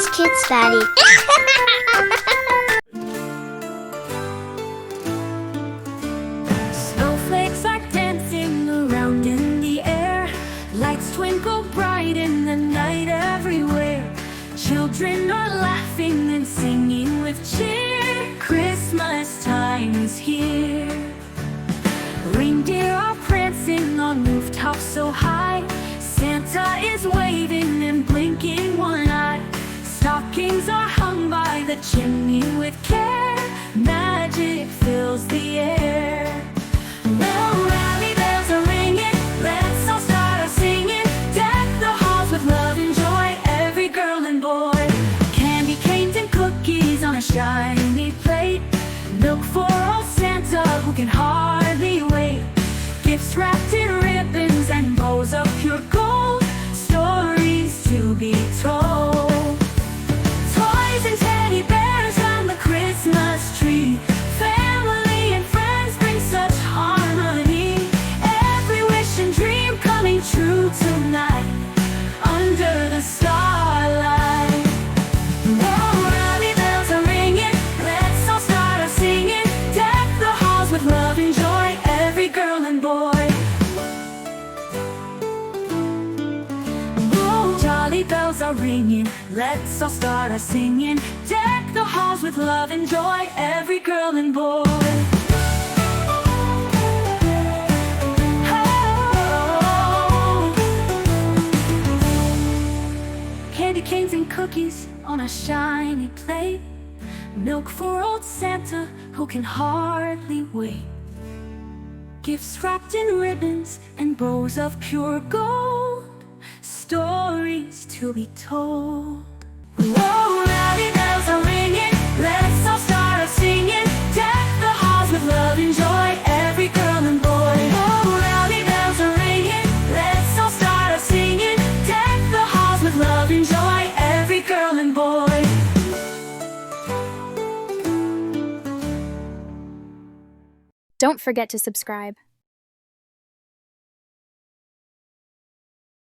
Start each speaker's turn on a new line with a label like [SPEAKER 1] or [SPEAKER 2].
[SPEAKER 1] It's Kiddspaddie.
[SPEAKER 2] Snowflakes are dancing around in the air. Lights twinkle bright in the night everywhere. Children are laughing and singing with cheer. Christmas time is here. Reindeer are prancing on rooftops so high. Santa is waving and blinking one eye. Stockings are hung by the chimney with care. Magic fills the air. Well, rally bells are ringing. Let's all start singing. Deck the halls with love and joy, every girl and boy. Candy canes and cookies on a shiny plate. Milk for old Santa who can hardly wait. Gifts wrapped in ribbons and bows of pure gold. Stories to be told. Toys and teddy bears on the Christmas tree. Family and friends bring such harmony. Every wish and dream coming true tonight under the starlight. Oh, rally bells are ringing. Let's all start singing. Deck the halls with love and joy, every girl and boy. Oh, jolly bells are ringing. Let's all start singing. Deck the halls with love and joy, every girl and boy. Oh. Candy canes and cookies on a shiny plate. Milk for old Santa who can hardly wait. Gifts wrapped in ribbons and bows of pure gold. Stories to be told. Whoa, rally bells are ringing. Let's all start singing. Deck the halls with love and joy, every girl and boy. Oh, rally bells are ringing. Let's all start singing. Deck the halls with love and joy, every girl and boy.
[SPEAKER 3] Don't forget to subscribe.